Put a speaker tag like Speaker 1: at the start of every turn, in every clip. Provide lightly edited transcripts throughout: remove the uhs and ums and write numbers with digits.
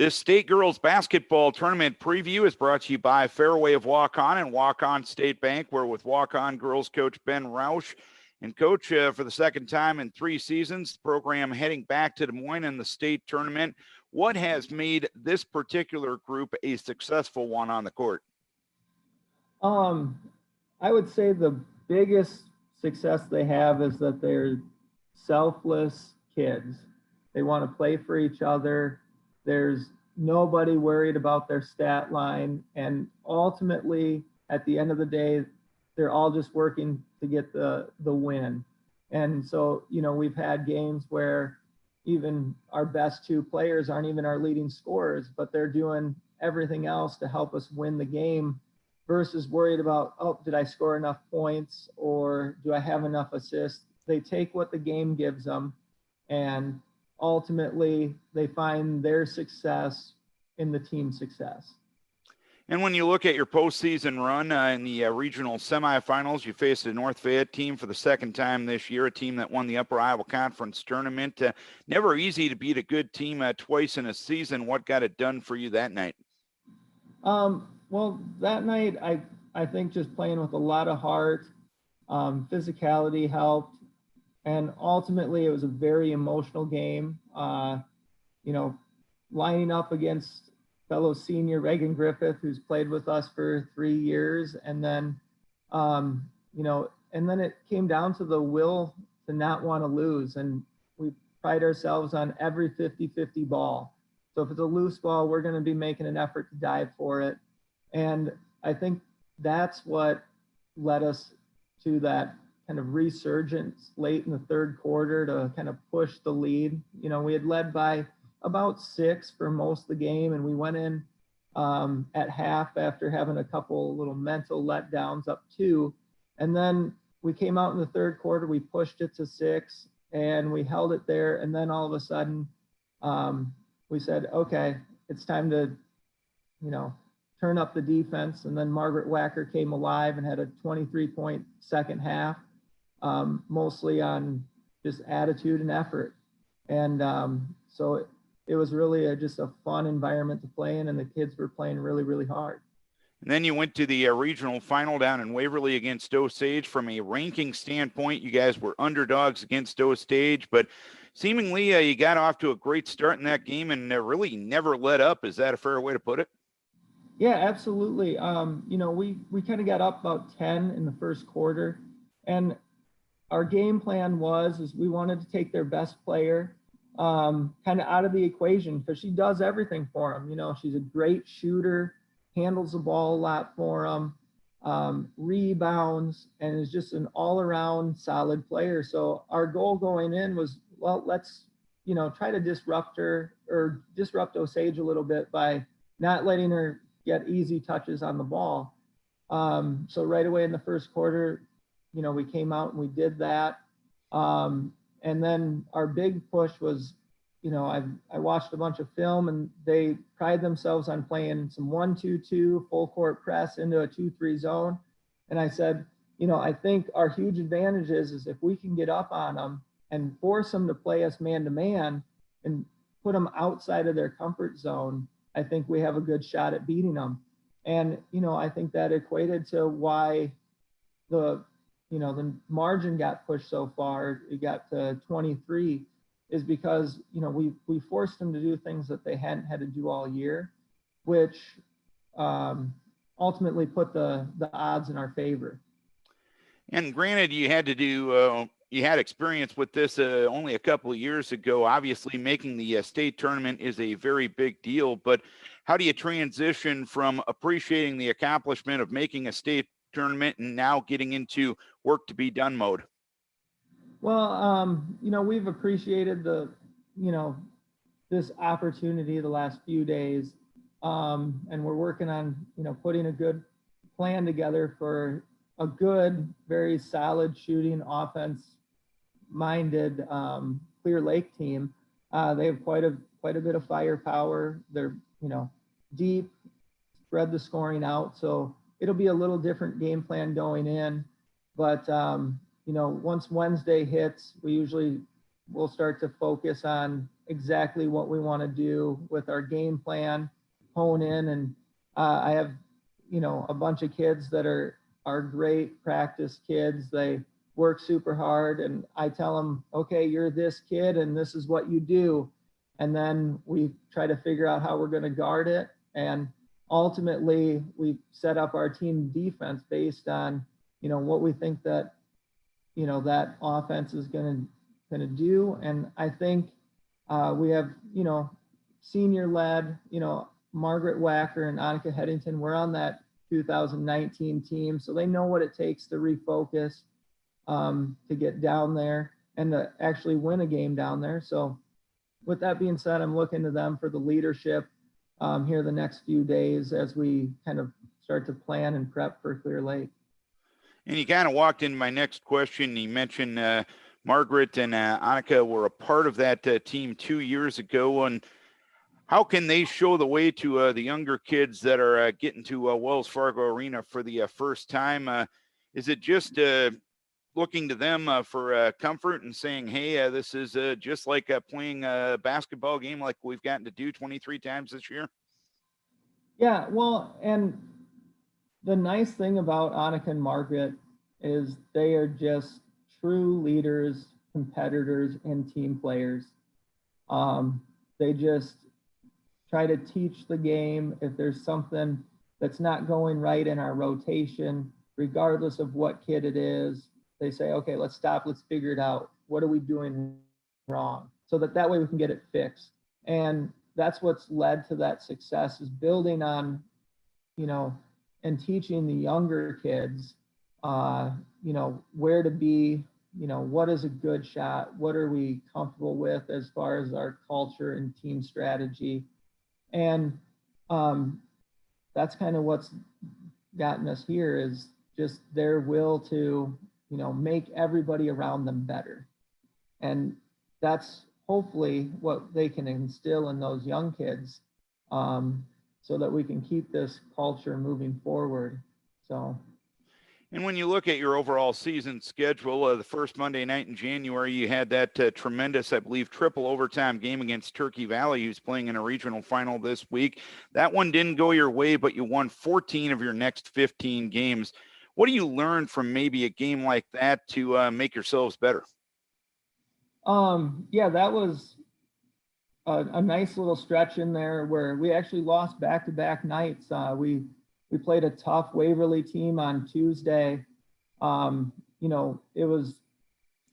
Speaker 1: This state girls basketball tournament preview is brought to you by Fareway of Waukon and Waukon State Bank. We're with Waukon girls coach Ben Rausch. And coach, for the second time in 3 seasons, the program heading back to Des Moines in the state tournament. What has made this particular group a successful one on the court?
Speaker 2: I would say the biggest success they have is that they're selfless kids. They want to play for each other. There's nobody worried about their stat line. And ultimately, at the end of the day, they're all just working to get the win. And so, you know, we've had games where even our best 2 players aren't even our leading scorers, but they're doing everything else to help us win the game versus worried about, oh, did I score enough points or do I have enough assists? They take what the game gives them, and ultimately they find their success in the team success.
Speaker 1: And when you look at your postseason run in the regional semifinals, you faced a North Fayette team for the second time this year, a team that won the Upper Iowa Conference tournament. Never easy to beat a good team twice in a season. What got it done for you that night?
Speaker 2: Well, that night, I think just playing with a lot of heart, physicality helped. And ultimately, it was a very emotional game. You know, lining up against fellow senior Reagan Griffith, who's played with us for 3 years. And then, you know, and then it came down to the will to not want to lose. And we pride ourselves on every 50-50 ball. So if it's a loose ball, we're going to be making an effort to dive for it. And I think that's what led us to that kind of resurgence late in the third quarter to kind of push the lead. You know, we had led by about 6 for most of the game, and we went in at half after having a couple little mental letdowns up 2. And then we came out in the third quarter, we pushed it to 6 and we held it there. And then all of a sudden we said, okay, it's time to, you know, turn up the defense. And then Margaret Wacker came alive and had a 23-point second half, mostly on just attitude and effort. And so it was really just a fun environment to play in, and the kids were playing really, really hard.
Speaker 1: And then you went to the regional final down in Waverly against Osage. From a ranking standpoint, you guys were underdogs against Osage, but seemingly you got off to a great start in that game and really never let up. Is that a fair way to put it?
Speaker 2: Yeah, absolutely. You know, we kind of got up about 10 in the first quarter, and our game plan is we wanted to take their best player kind of out of the equation, because she does everything for them. You know, she's a great shooter, handles the ball a lot for them, rebounds, and is just an all-around solid player. So our goal going in was, well, let's, you know, try to disrupt her or disrupt Osage a little bit by not letting her get easy touches on the ball. So right away in the first quarter, you know, we came out and we did that. And then our big push was, you know, I watched a bunch of film, and they pride themselves on playing some 1-2-2 full court press into a 2-3 zone. And I said, you know, I think our huge advantage is if we can get up on them and force them to play us man to man and put them outside of their comfort zone, I think we have a good shot at beating them. And, you know, I think that equated to why the margin got pushed so far. It got to 23, is because, you know, we forced them to do things that they hadn't had to do all year, which ultimately put the odds in our favor.
Speaker 1: And granted, you had to do you had experience with this only a couple of years ago. Obviously, making the state tournament is a very big deal, but how do you transition from appreciating the accomplishment of making a state tournament and now getting into work to be done mode?
Speaker 2: Well, you know, we've appreciated this opportunity the last few days, and we're working on, you know, putting a good plan together for a good, very solid shooting, offense-minded Clear Lake team. They have quite a bit of firepower. They're, you know, deep, spread the scoring out. So it'll be a little different game plan going in. But, you know, once Wednesday hits, we'll start to focus on exactly what we want to do with our game plan, hone in. And I have, a bunch of kids that are great practice kids. They work super hard, and I tell them, okay, you're this kid and this is what you do. And then we try to figure out how we're going to guard it. And ultimately we set up our team defense based on, what we think that, that offense is going to do. And I think we have, senior led, Margaret Wacker and Annika Headington. We're on that 2019 team, so they know what it takes to refocus, to get down there and to actually win a game down there. So with that being said, I'm looking to them for the leadership here the next few days as we kind of start to plan and prep for Clear Lake.
Speaker 1: And you kind of walked into my next question. You mentioned Margaret and Annika were a part of that team 2 years ago. And how can they show the way to the younger kids that are getting to Wells Fargo Arena for the first time? Is it just looking to them for comfort and saying, hey, this is just like playing a basketball game like we've gotten to do 23 times this year?
Speaker 2: Yeah, well, and the nice thing about Annika and Margaret is they are just true leaders, competitors, and team players. They just try to teach the game. If there's something that's not going right in our rotation, regardless of what kid it is, they say, okay, let's stop, let's figure it out. What are we doing wrong? So that way we can get it fixed. And that's what's led to that success, is building on, and teaching the younger kids, where to be, what is a good shot? What are we comfortable with as far as our culture and team strategy? And that's kind of what's gotten us here, is just their will to, make everybody around them better. And that's hopefully what they can instill in those young kids, so that we can keep this culture moving forward. So.
Speaker 1: And when you look at your overall season schedule, the first Monday night in January, you had that tremendous, I believe, triple overtime game against Turkey Valley, who's playing in a regional final this week. That one didn't go your way, but you won 14 of your next 15 games. What do you learn from maybe a game like that to make yourselves better?
Speaker 2: Yeah, that was a nice little stretch in there where we actually lost back-to-back nights. We played a tough Waverly team on Tuesday. It was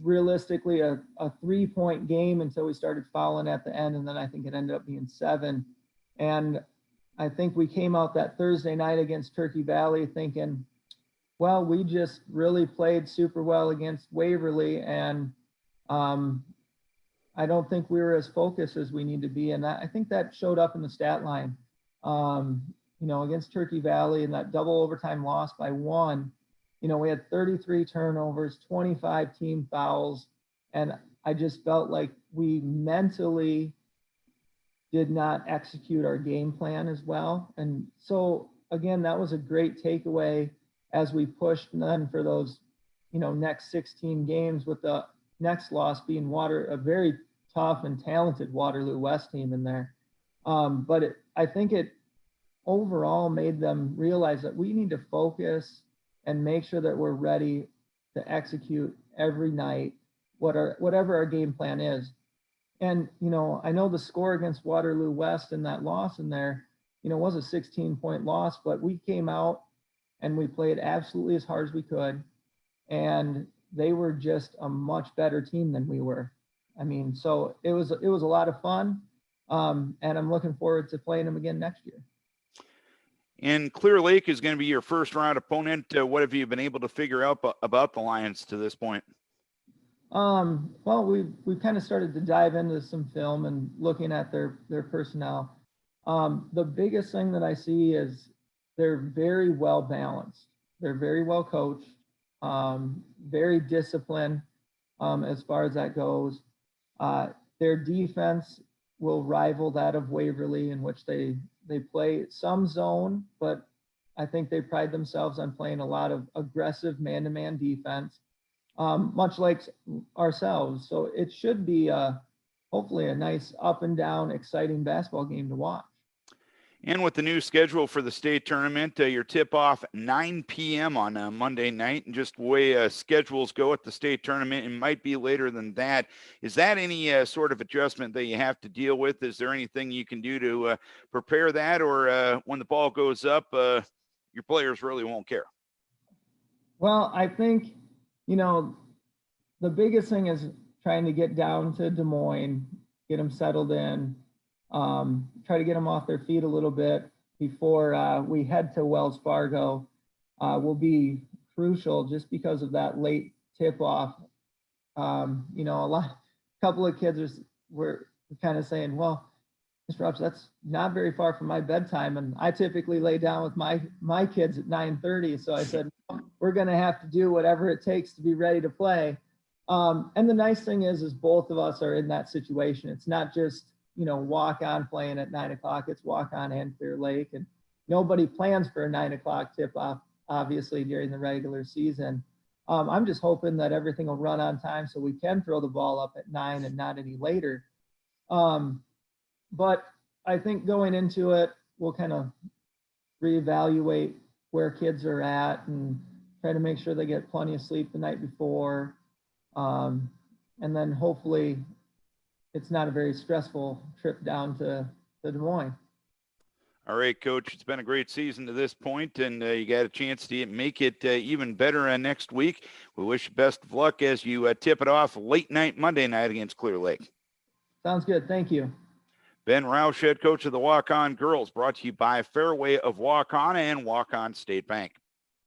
Speaker 2: realistically a 3-point game until we started fouling at the end, and then I think it ended up being 7. And I think we came out that Thursday night against Turkey Valley thinking, well, we just really played super well against Waverly, and I don't think we were as focused as we need to be. And I think that showed up in the stat line. Against Turkey Valley, and that double overtime loss by 1, we had 33 turnovers, 25 team fouls. And I just felt like we mentally did not execute our game plan as well. And so, again, that was a great takeaway as we pushed then for those, next 16 games, with the next loss being a very tough and talented Waterloo West team in there. But I think it overall made them realize that we need to focus and make sure that we're ready to execute every night, whatever our game plan is. And, I know the score against Waterloo West and that loss in there, was a 16-point loss, but we came out and we played absolutely as hard as we could. And they were just a much better team than we were. So it was a lot of fun. And I'm looking forward to playing them again next year.
Speaker 1: And Clear Lake is going to be your first round opponent. What have you been able to figure out about the Lions to this point?
Speaker 2: Well, we've kind of started to dive into some film and looking at their personnel. The biggest thing that I see is they're very well balanced. They're very well coached, very disciplined as far as that goes. Their defense will rival that of Waverly, in which they play some zone, but I think they pride themselves on playing a lot of aggressive man-to-man defense, much like ourselves. So it should be hopefully a nice up and down, exciting basketball game to watch.
Speaker 1: And with the new schedule for the state tournament, your tip-off 9 p.m. on Monday night, and just the way schedules go at the state tournament, it might be later than that. Is that any sort of adjustment that you have to deal with? Is there anything you can do to prepare that, or when the ball goes up, your players really won't care?
Speaker 2: Well, I think, the biggest thing is trying to get down to Des Moines, get them settled in, try to get them off their feet a little bit before we head to Wells Fargo. Will be crucial just because of that late tip off. A couple of kids were kind of saying, well, Mr. Rausch, that's not very far from my bedtime. And I typically lay down with my kids at 9:30. So I said, we're going to have to do whatever it takes to be ready to play. And the nice thing is both of us are in that situation. It's not just, Waukon playing at 9 o'clock. It's Waukon and Clear Lake. And nobody plans for a 9 o'clock tip off, obviously, during the regular season. I'm just hoping that everything will run on time so we can throw the ball up at 9 and not any later. But I think going into it, we'll kind of reevaluate where kids are at and try to make sure they get plenty of sleep the night before. And then hopefully it's not a very stressful trip down to Des Moines.
Speaker 1: All right, Coach, it's been a great season to this point, and you got a chance to make it even better next week. We wish you best of luck as you tip it off late night Monday night against Clear Lake.
Speaker 2: Sounds good. Thank you.
Speaker 1: Ben Rausch, head coach of the Waukon girls, brought to you by Fareway of Waukon and Waukon State Bank.